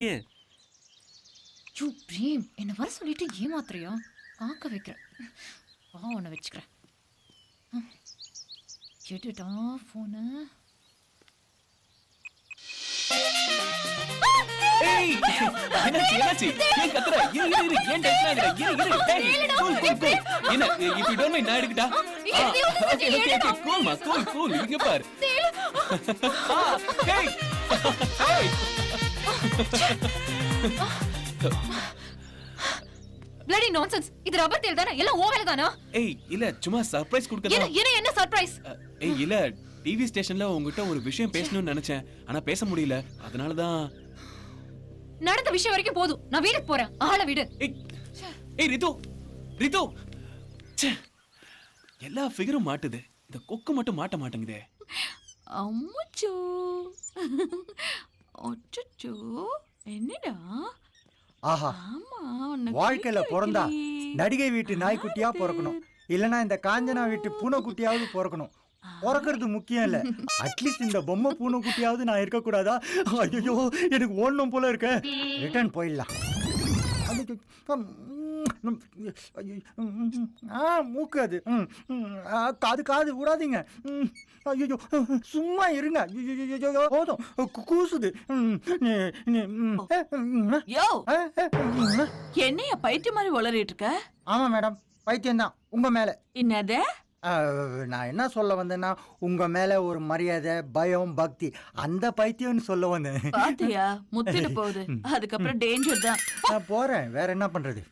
ஏன் you frame என்ன வர சொல்லிட்டு ஏமாத்துறியா? காக்க வைக்கிறேன். வா உன்னை வச்சுக்கிறேன். எடுடா போன. ஏய் என்னாச்சு ஏன் கத்துற இரு ஏன் டென்ஷன் ஆகுற இரு டேய் கூல் என்ன if you don't mind நான் எடுக்கட்டா ஓகே கூல் இங்க பாரு டேய் ஏய் bloody nonsense. இது ரப்பர் தேல் தானே? எல்லாம் ஓவேல தானா? ஏய் இல்ல சும்மா சர்ப்ரைஸ் கொடுக்கறதா. என்ன சர்ப்ரைஸ்? ஏய் இல்ல டிவி ஸ்டேஷன்ல உங்ககிட்ட ஒரு விஷயம் பேசணும்னு நினைச்சேன். ஆனா பேச முடியல. அதனால தான் நடந்த விஷயம் வரைக்கும் போதும். நான் வீட்டுக்கு போறேன். ஆள விடு. ஏய் ரிது ச்சே எல்லா ஃபிகரும் மாட்டுது. இந்த கொக்கு மட்டும் மாட்ட மாட்டேங்குதே. அம்முச்சோ அச்சச்சோ என்னடா? ஆஹா, வாழ்க்கையில பிறந்தா நடிகை வீட்டு நாய்க்குட்டியா பிறக்கணும், இல்லனா இந்த காஞ்சனா வீட்டு பூனைக்குட்டியாவது பிறக்கணும். பிறக்கிறது முக்கியம் இல்ல, அட்லீஸ்ட் இந்த பொம்மை பூனைக்குட்டியாவது நான் இருக்க கூடாதா? ஐயோ எனக்கு ஓடணும் போல இருக்க. ரிட்டர்ன் போயிடலாம். மூக்கு அது காது காது விடாதீங்க. ஐயோ சும்மா இருங்க. போதும் கூசுது. என்னைய பைத்தியம் மாதிரி வளரிட்டு இருக்க? ஆமா மேடம், பைத்தியம் தான் உங்க மேல. என்னது? நான் என்ன சொல்ல வந்தேன்னா, உங்க மேல ஒரு மரியாதை, பயம், பக்தி, அந்த பைத்தியம்னு சொல்ல வந்தேன். பாத்தியா முத்திட்டு போகுது. அதுக்கப்புறம் டேஞ்சர் தான். நான் போறேன், வேற என்ன பண்றது?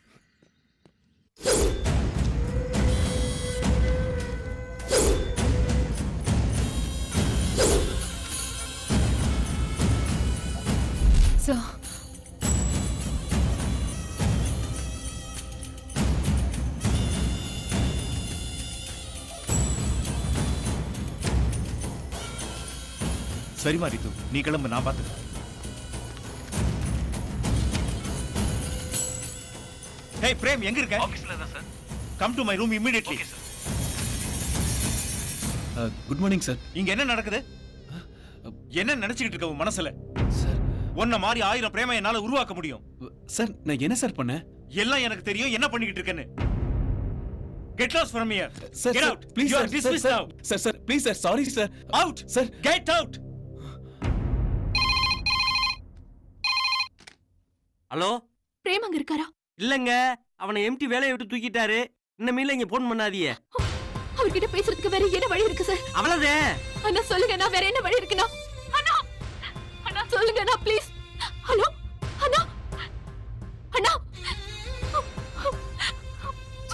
சரிமா ரித்து, நீ கிளம்பு, நான் பாத்துக்கிறேன். Hey பிரேம், எங்க இருக்க? ஆபீஸ்ல தான் sir. Come to my room immediately. Okay sir. Good morning sir. இங்க என்ன நடக்குது? என்ன நினைச்சிட்டு இருக்க உன் மனசுல? சார் உன்ன மாதிரி 1000 பிரேம என்னால உருவாக்க முடியும். சார் நான் என்ன சார் பண்ணேன்? எல்லாம் எனக்கு தெரியும் என்ன பண்ணிக்கிட்டு இருக்கேன்னு. Get lost from here. Sir, Get sir, out. please, You are sir, dismissed sir, now. Sir, please, sir, sorry, sir. Out. Sir, Get out. Hello, Prem அங்க இருக்காரா? இல்லங்க, அவனை எம்டி வேலையை விட்டு தூக்கிட்டாரு. இன்னமேல இங்க போன் பண்ணாதீங்க. அவர்கிட்ட பேசுறதுக்கு வேற என்ன வழி இருக்கு சார்? அவ்வளவுதே. அண்ணா சொல்லுங்க, நான் வேற என்ன வழி இருக்குண்ணா? அண்ணா அண்ணா சொல்லுங்க அண்ணா ப்ளீஸ். ஹலோ அண்ணா அண்ணா.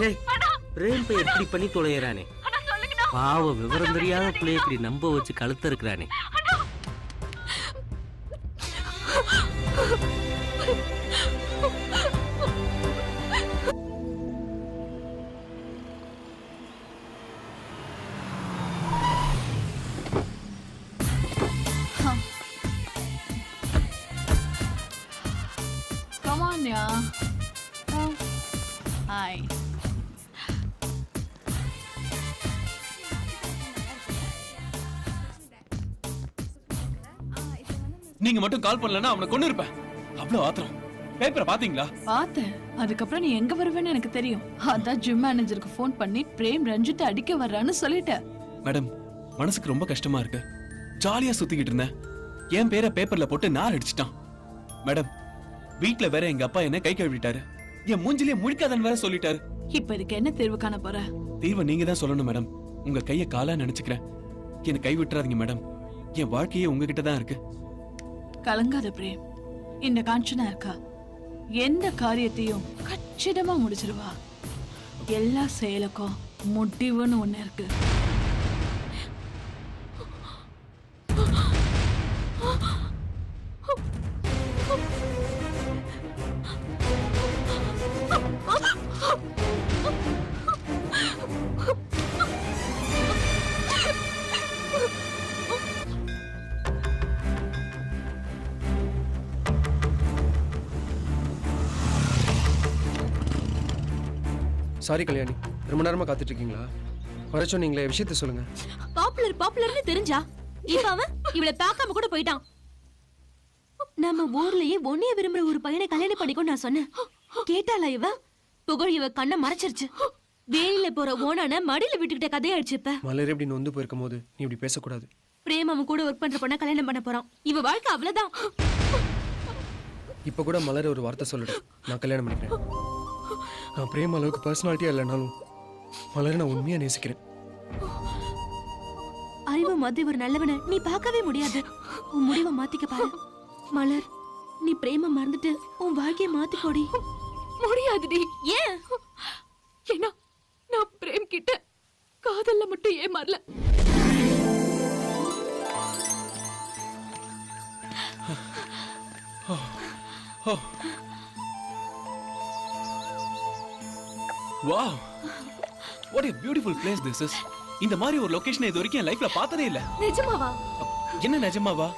சரி, பிரேம் பை எப்படி பண்ணி தொலைறானே. பாவ விவரம் தெரியாத பிள்ளை இப்படி நம்ப வச்சு கழுத்த இருக்கிறானே. Come on, yeah. Hi. நீங்க மட்டும் கால் பண்ணலன்னா அவனை கொண்டு இருப்பேன். அவ்வளவு ஆத்திரம். பேப்பரை பாத்தீங்களா? பார்த்தேன். அதுக்கப்புறம் நீ எங்க வருவேன்னு எனக்கு தெரியும். அதான் ஜிம் மேனேஜருக்கு ஃபோன் பண்ணி பிரேம் ரஞ்சித்தை அடிக்க வர்றான்னு சொல்லிட்டேன். மேடம், மனசுக்கு ரொம்ப கஷ்டமா இருக்கு. ஜாலியா சுத்திக்கிட்டு இருந்தேன். என் பேரை பேப்பர்ல போட்டு நார் அடிச்சிட்டான். மேடம், வீட்ல வேற எங்க அப்பா என்ன கை கழுவிட்டாரு. என் மூஞ்சிலே முழிக்காதன்னு வேற சொல்லிட்டாரு. இப்ப இதுக்கு என்ன தீர்வு காண போற? தீர்வை நீங்க தான் சொல்லணும் மேடம். உங்க கைய காலா நினைச்சுக்கிறேன். என்ன கை விட்டுறாதீங்க மேடம். என் வாழ்க்கையே உங்ககிட்ட தான் இருக்கு. கலங்காத பிரேம். இந்த காஞ்சனா இருக்கா, எந்த காரியத்தையும் கச்சிதமா முடிச்சிருவா. எல்லா செயலுக்கும் முடிவுன்னு ஒண்ணு இருக்கு. சாரி கல்யாணி, ரொம்ப நேரமா காத்துட்டு இருக்கீங்களா? வர சொன்னீங்களே, விஷயத்த சொல்லுங்க. பாப்புலர்னு தெரிஞ்சா இப்ப அவன் இவளை பார்க்காம கூட போயிட்டான். நம்ம ஊர்லயே உன்னைய விரும்புற ஒரு பையனை கல்யாணம் பண்ணிக்கோ நான் சொன்னேன். கேட்டாளா இவ? புகழ் இவ கண்ணை மறைச்சிருச்சு. வேலையில போற ஓனான மடியில விட்டுக்கிட்ட கதையாயிடுச்சு. இப்ப மலர் இப்படி நொந்து போயிருக்கும் போது நீ இப்படி பேசக்கூடாது. பிரேம் அவன் கூட ஒர்க் பண்ற பொண்ண கல்யாணம் பண்ண போறான். இவ வாழ்க்கை அவ்வளவுதான். இப்ப கூட மலர் ஒரு வார்த்தை சொல்லல, நான் கல்யாணம் பண்ணிக்கிறேன். நான் பிரேம் அளவுக்கு பர்சனாலிட்டியா இல்லைனாலும் மலரை நான் உண்மையா நேசிக்கிறேன். அறிவு மாதிரி ஒரு நல்லவனை நீ பார்க்கவே முடியாது. உன் முடிவை மாத்திக்க பாரு. மலர், நீ பிரேம மறந்துட்டு உன் வாழ்க்கைய மாத்திக்கோடி. முடியாதுடி. ஏன்? ஏன்னா நான் பிரேம் கிட்ட காதல்ல மட்டும் ஏமாறல. Wow, what a beautiful place this is. இந்த மாதிரி ஒரு லொகேஷன் இது வரைக்கும் என் லைஃப்ல பார்த்ததே இல்ல. நிஜமாவா? என்ன நிஜமாவா?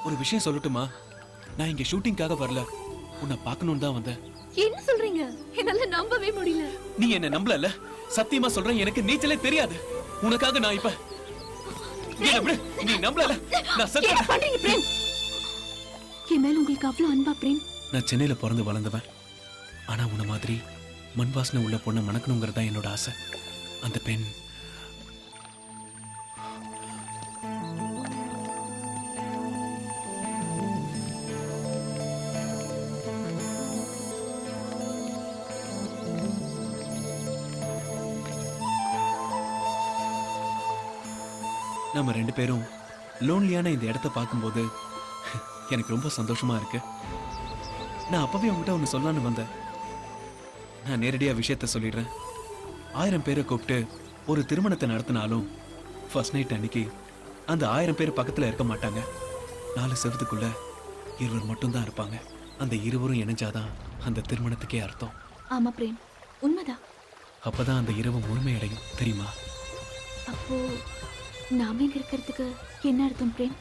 ஒரு விஷயம் சொல்லட்டுமா? நான் இங்க ஷூட்டிங்காக வரல, உன்னை பார்க்கணும்னு தான் வந்தேன். என்ன சொல்றீங்க? என்னால நம்பவே முடியல. நீ என்ன நம்பலல? சத்தியமா சொல்றேன், எனக்கு நீச்சலே தெரியாது. உனக்காக நான் இப்ப என்ன விடு, நீ நம்பலல? நான் என்ன பண்றீங்க பிரேம்? என் மேல உங்களுக்கு அவ்வளவு அன்பா பிரேம்? நான் சென்னையில பிறந்து வளர்ந்தவன். ஆனா உன்ன மாதிரி மண் வாசனை உள்ள பொண்ணை மணக்கணுங்கிறதா என்னோட ஆசை. அந்த பெண் நம்ம ரெண்டு பேரும் லோன்லியான இந்த இடத்த பார்க்கும்போது எனக்கு ரொம்ப சந்தோஷமா இருக்கு. நான் அப்பவே உங்ககிட்ட ஒன்று சொல்லலான்னு வந்தேன். நான் நேரடியாக விஷயத்த சொல்லிடுறேன். 1000 பேரை கூப்பிட்டு ஒரு திருமணத்தை நடத்தினாலும் ஃபர்ஸ்ட் நைட் அன்னைக்கு அந்த 1000 பேர் பக்கத்தில் இருக்க மாட்டாங்க. 4 செவத்துக்குள்ள 20 மட்டும்தான் இருப்பாங்க. அந்த 20 இணைஞ்சாதான் அந்த திருமணத்துக்கே அர்த்தம். ஆமா பிரேம், உண்மைதான். அப்பதான் அந்த இரவு முழுமையடையும், தெரியுமா? அப்போ நாம இங்க இருக்கிறதுக்கு என்ன அர்த்தம் பிரேம்?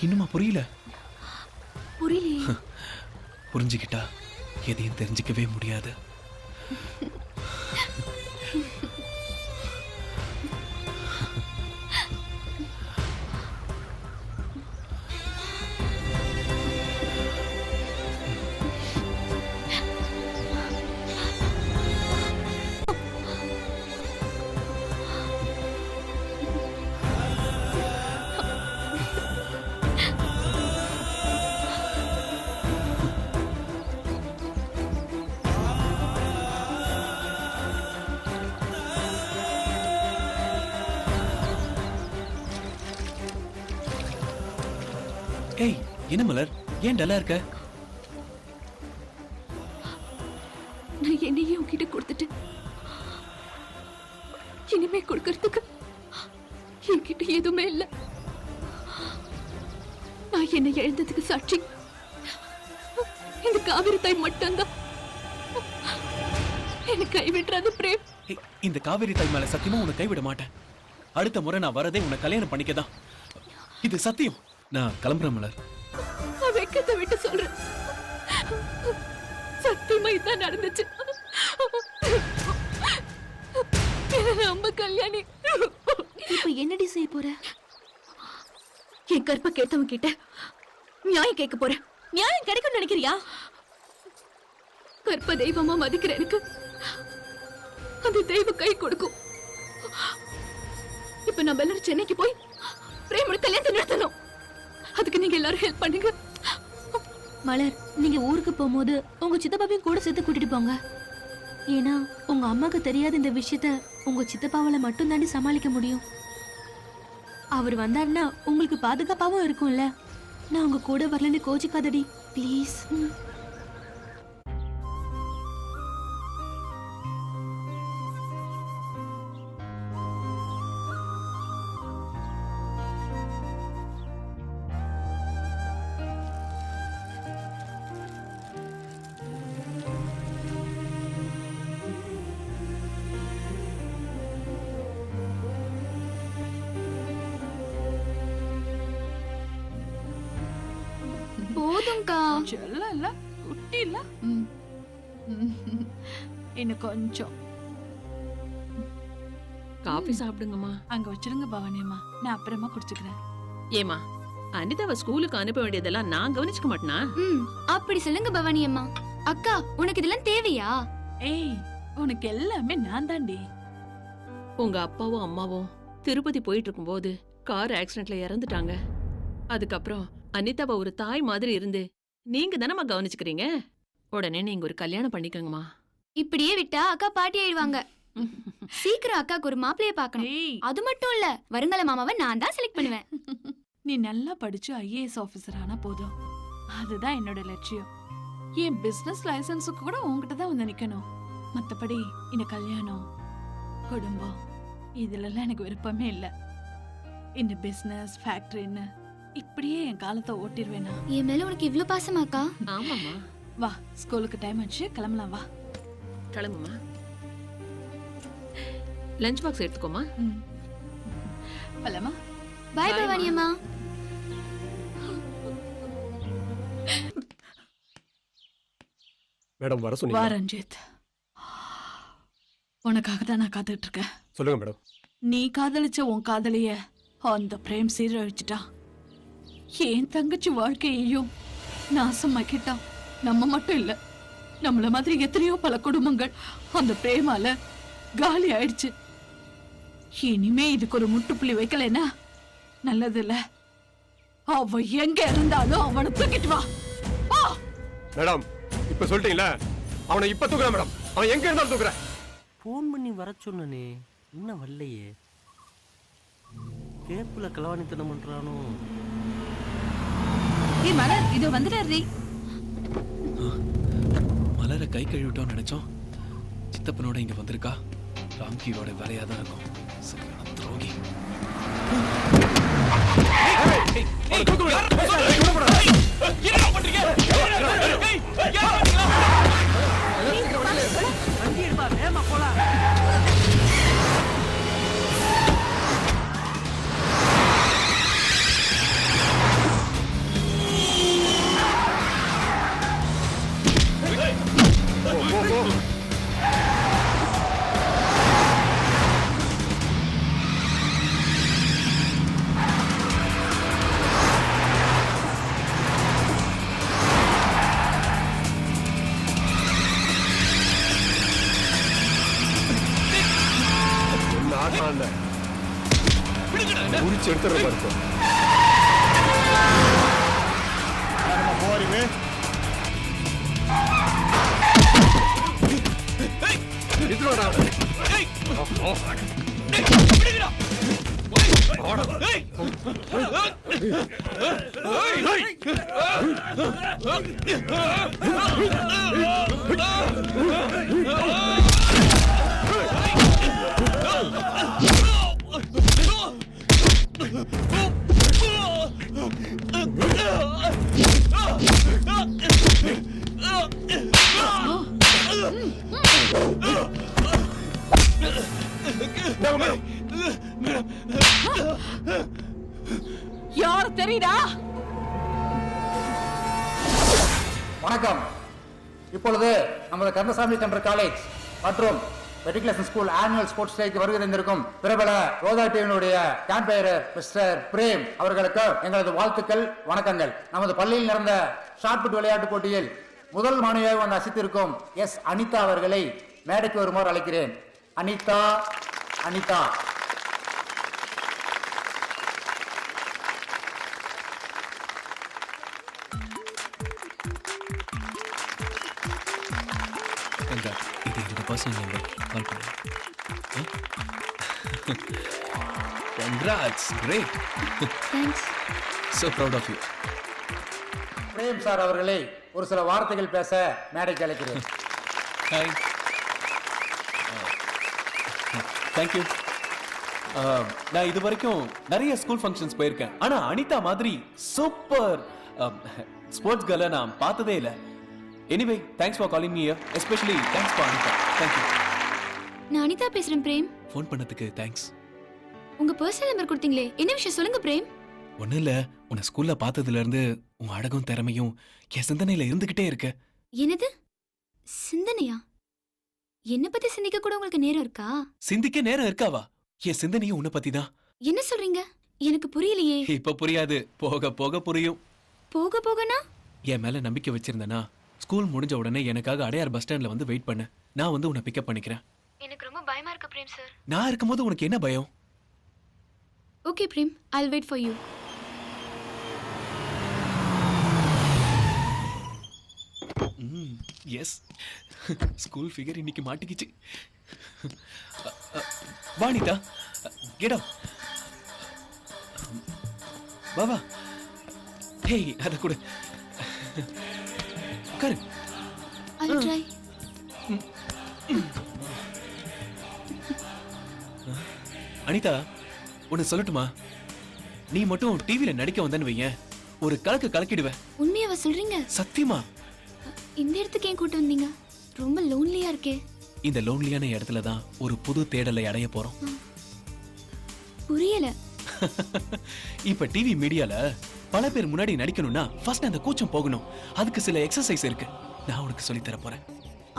இன்னுமா புரியல? புரியலையே. புரிஞ்சுக்கிட்டா எதையும் தெரிஞ்சுக்கவே முடியாது. ஏய், என்ன மலர், ஏன் டல்லா இருக்க? நான் என்னையே உன்கிட்ட கொடுத்துட்டு இனிமே கொடுக்கறதுக்கு என்கிட்ட எதுவுமே இல்ல. நான் என்னை எழுந்ததுக்கு சாட்சி இந்த காவிரி தாய் மட்டும்தான். என்னை கைவிட்டுறாது பிரேம். ஏய், இந்த காவேரி தாய் மேல சத்தியமா உன்னை கைவிட மாட்டேன். அடுத்த முறை நான் வரதே உன்னை கல்யாணம் பண்ணிக்கதான். இது சத்தியம். நான் கிளம்புறேன் மலர். நான் வெக்கத்தை விட்டு சொல்றேன், சத்தியமா இதான் நடந்துச்சு. நம்ம கல்யாணி இப்ப என்னடி செய்ய போற? என் கற்ப கேட்டவன் கிட்ட நியாயம் கேட்க போற. நியாயம் கிடைக்கும் நினைக்கிறியா? கற்ப தெய்வமா மதிக்கிற எனக்கு அந்த தெய்வம் கை கொடுக்கும். இப்ப நம்ம எல்லாரும் சென்னைக்கு போய் பிரேமோட கல்யாணத்தை நிறுத்தணும். அதுக்கு நீங்க எல்லாரும் ஹெல்ப் பண்ணுங்க. மலர், நீங்க ஊருக்கு போகும்போது உங்க சித்தப்பாவையும் கூட சேர்த்து கூட்டிட்டு போங்க. ஏன்னா உங்க அம்மாக்கு தெரியாத இந்த விஷயத்த உங்க சித்தப்பாவால மட்டும் தாண்டி சமாளிக்க முடியும். அவர் வந்தாருன்னா உங்களுக்கு பாதுகாப்பாவும் இருக்கும்ல. நான் உங்க கூட வரலன்னு கோச்சிக்காதடி ப்ளீஸ். போதும்க்கா. செல்லம் இல்ல, குட்டி இல்ல. இன்னும் கொஞ்சம் காபி சாப்பிடுங்கம்மா. அங்க வச்சிருங்க பவானியம்மா, நான் அப்புறமா குடிச்சுக்கிறேன். ஏமா அனிதாவை ஸ்கூலுக்கு அனுப்ப வேண்டியதெல்லாம் நான் கவனிச்சுக்க மாட்டேனா? அப்படி சொல்லுங்க பவானி அம்மா. அக்கா உனக்கு இதெல்லாம் தேவையா? ஏய், உனக்கு எல்லாமே நான் தாண்டி. உங்க அப்பாவும் அம்மாவும் திருப்பதி போயிட்டு இருக்கும்போது கார் ஆக்சிடென்ட்ல இறந்துட்டாங்க. அதுக்கப்புறம் அனிதாவை ஒரு தாய் மாதிரி இருந்து நீங்க தானம்மா கவனிச்சுக்கிறீங்க. உடனே நீங்க ஒரு கல்யாணம் பண்ணிக்கோங்கம்மா. இப்படியே விட்டா அக்கா பாட்டி ஆயிடுவாங்க. சீக்கிரம் அக்காக்கு ஒரு மாப்பிளைய பார்க்கணும். ஏய், அது மட்டும் இல்ல, வருங்கால மாமாவை நான் தான் செலக்ட் பண்ணுவேன். நீ நல்லா படிச்சு ஐஏஎஸ் ஆபீசர் ஆனா போதும். அதுதான் என்னோட லட்சியம். என் பிசினஸ் லைசன்ஸுக்கு கூட உன்கிட்ட தான் வந்து நிக்கணும். மத்தபடி இந்த கல்யாணம், குடும்பம் இதுலலாம் எனக்கு விருப்பமே இல்ல. இந்த பிசினஸ் ஃபேக்டரின்னு இப்படியே என் காலத்தை ஓட்டிடுவேனா? என் மேல உனக்கு இவ்ளோ பாசமாக்கா? ஆமாம்மா, வா, ஸ்கூலுக்கு டைம் ஆச்சு, கிளம்பலாம் வா. கிளம்புமா. லஞ்ச் பாக்ஸ் எடுத்துக்கோமா. பலமா. பாய் பவானி அம்மா. மேடம் வர வா சொன்னீங்க. ரஞ்சித், உனக்காக தான் நான் காத்துட்டு இருக்கேன். சொல்லுங்க மேடம். நீ காதலிச்ச உன் காதலிய அந்த பிரேம் சீரழிச்சிட்டான். என் தங்கச்சி வாழ்க்கையையும் நாசமாக்கிட்டான். நம்ம மட்டும் இல்ல, நம்மள மாதிரி எத்தனையோ பல குடும்பங்கள் அந்த பிரேமால காலி ஆயிடுச்சு. இனிமே இதுக்கு ஒரு முட்டுப்புள்ளி வைக்கலன்னா நல்லது இல்ல. அவ எங்க இருந்தாலும் அவனை தூக்கிட்டு வா. மேடம் இப்ப சொல்லிட்டீங்களா? அவனை இப்ப தூக்குறேன் மேடம். அவன் எங்க இருந்தாலும் தூக்குறேன். ஃபோன் பண்ணி வர சொன்னனே, இன்னும் வரலையே. கேப்புல கலவாணித்தனம் பண்றானோ? ஏய் மலர், இது வந்துடுறீ. மலரை கை கழுவிட்டோம்னு நினைச்சோம். சித்தப்பனோட இங்க வந்திருக்கா. ராம்கியோட வேலையா தான் இருக்கும். சரியான துரோகி. முடிச்சு எடுத்துற இருக்கும். யார் தெரியுதா? வணக்கம். இப்பொழுது நமது கந்தசாமி சென்டர் காலேஜ் மற்றும் மெட்ரிகுலேஷன் ஸ்கூல் ஆனுவல் ஸ்போர்ட்ஸ் டேக்கு வருகை தந்திருக்கும் பிரபல ரோதா டிவியினுடைய கேம்பெயரர் மிஸ்டர் பிரேம் அவர்களுக்கு எங்களது வாழ்த்துக்கள், வணக்கங்கள். நமது பள்ளியில் நடந்த ஷாட்புட் விளையாட்டு போட்டியில் முதல் மாணவியாக வந்து அசித்திருக்கும் எஸ் அனிதா அவர்களை மேடைக்கு வருமாறு அழைக்கிறேன். அனிதா, அனிதா. இது என்னோட பர்சனல் நம்பர். கால் பண்ணு. Congrats, great. Thanks. So proud of you. Prem sir அவர்களை ஒரு சில வார்த்தைகள் பேச மேடைக்கு அழைக்கிறேன். Hi. Thank you. நான் இது வரைக்கும் நிறைய ஸ்கூல் ஃபங்க்ஷன்ஸ் போயிருக்கேன். ஆனா அனிதா மாதிரி சூப்பர் ஸ்போர்ட்ஸ் கேர்ளை நான் பார்த்ததே இல்லை. Anyway, thanks for calling me here. Especially thanks for Anita. Thank you. நான் அனிதா பேசுறேன் பிரேம். ஃபோன் பண்ணதுக்கு தேங்க்ஸ். உங்க பர்சனல் நம்பர் கொடுத்தீங்களே, என்ன விஷயம் சொல்லுங்க பிரேம். ஒன்றும் இல்லை, உன்னை ஸ்கூல்ல பார்த்ததுல இருந்து உன் அழகும் திறமையும் என் சிந்தனையில இருந்துகிட்டே இருக்கு. என்னது சிந்தனையா? என்ன பத்தி சிந்திக்க கூட உங்களுக்கு நேரம் இருக்கா? சிந்திக்க நேரம் இருக்காவா? என் சிந்தனையும் உன்னை பத்தி தான். என்ன சொல்றீங்க? எனக்கு புரியலையே. இப்ப புரியாது, போக போக புரியும். போக போகனா? என் மேல நம்பிக்கை வச்சிருந்தனா ஸ்கூல் முடிஞ்ச உடனே எனக்காக அடையார் பஸ் ஸ்டாண்ட்ல வந்து வெயிட் பண்ணு. நான் வந்து உன்னை பிக்கப் பண்ணிக்கிறேன். எனக்கு ரொம்ப பயமா இருக்கு பிரேம் சார். நான் இருக்கும்போது உனக்கு என்ன பயம்? Okay Prem, I'll wait for you. Yes, school figure இன்னைக்கு மாட்டிக்கிச்சு. Vanitha, get up. வா வா. ஹேய், அத கூட உட்காரு. I'll try. அனிதா, ஒன்னு சொல்லட்டுமா? நீ மட்டும் டிவில நடிக்க வந்தன்னு வையேன், ஒரு கலக்கு கலக்கிடுவேன். உண்மையாவா சொல்றீங்க? சத்தியமா. இந்த இடத்துக்கு ஏன் கூட்டு வந்தீங்க? ரொம்ப லோன்லியா இருக்கே. இந்த லோன்லியான இடத்துல தான் ஒரு புது தேடலை அடைய போறோம். புரியல. இப்ப டிவி மீடியால பல பேர் முன்னாடி நடிக்கணும்னா ஃபர்ஸ்ட் அந்த கூச்சம் போகணும். அதுக்கு சில எக்ஸசைஸ் இருக்கு, நான் உனக்கு சொல்லி தர போறேன்.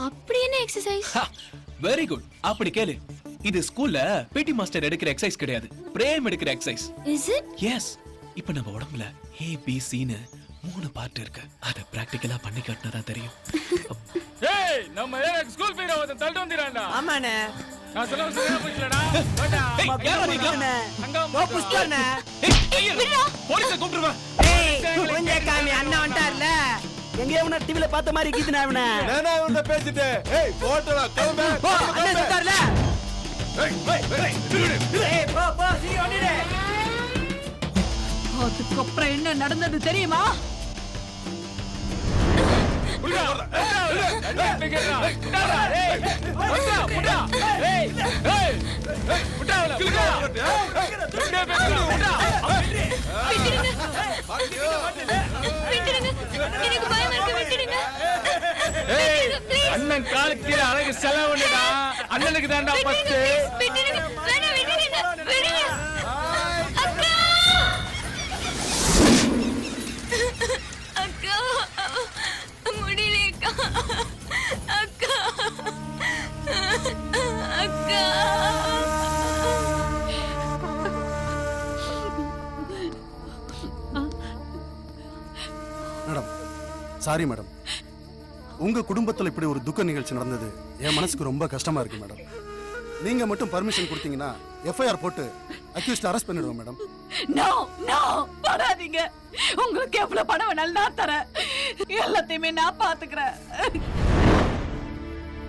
அப்படி என்ன எக்ஸசைஸ்? வெரி குட், அப்படி கேளு. இது ஸ்கூல்ல பிடி மாஸ்டர் எடுக்கிற எக்ஸசைஸ் கிடையாது, பிரேம் எடுக்கிற எக்ஸசைஸ். Is it? எஸ். இப்ப நம்ம உடம்புல ஏ பி சின்னு 3 பார்ட் இருக்கு. அத பிராக்டிகலா பண்ணி காட்டினா தான் தெரியும். ஏய், நம்ம ஏரியாக்கு ஸ்கூல் ஃபீஸ் வந்து தள்ளிட்டு வந்திரான்டா. ஆமாண்ணே. நான் சொல்ல சரியா போச்சுலடா. போடா. யாரா நீங்க? அங்க ஓ புஷ்டண்ணே. போலீஸை கூப்பிடுவா. ஏய், கொஞ்சம் காமி அண்ணா வந்துட்டார்ல. எங்கேயோ உன்ன டிவில பார்த்த மாதிரி கீதுனா அவன. நானா உன்ன பேசிட்டே. ஏய், போடா, கிளம்பு. போ, அண்ணா வந்துட்டார்ல. ஏய், போ போ, சீக்கிரம் ஓடிடு. அதுக்கப்புறம் என்ன நடந்தது தெரியுமா? புடிடா. ஏய், பிகேடா. புடா. ஏய், புடா, புடா. ஏய், ஏய். புடா, புடா. புடா. விட்டுடுங்க. எனக்கு பயமா இருக்கு, விட்டுடுங்க. ஏய், அண்ணன் காலுக்கு கீழ அழகு செலவுடா. அண்ணனுக்கு தான்டா ஃபர்ஸ்ட். விட்டுடுங்க. வேணாம், விட்டுடுங்க. விடுங்க. அக்கா. அக்கா. முடியல அக்கா. அக்கா. அக்கா. Madam, sorry madam. உங்க குடும்பத்துல இப்படி ஒரு துக்க நிகழ்ச்சி நடந்தது என் மனசுக்கு ரொம்ப கஷ்டமா இருக்கு மேடம். நீங்க மட்டும் பர்மிஷன் கொடுத்தீங்கன்னா எஃப்ஐஆர் போட்டு அக்யூஸ்ட் அரெஸ்ட் பண்ணிடுவோம் மேடம். நோ நோ, வராதீங்க. உங்களுக்கு எவ்வளவு பணம் வேணாலும் நான் தரேன். எல்லாத்தையுமே நான் பாத்துக்கிறேன்.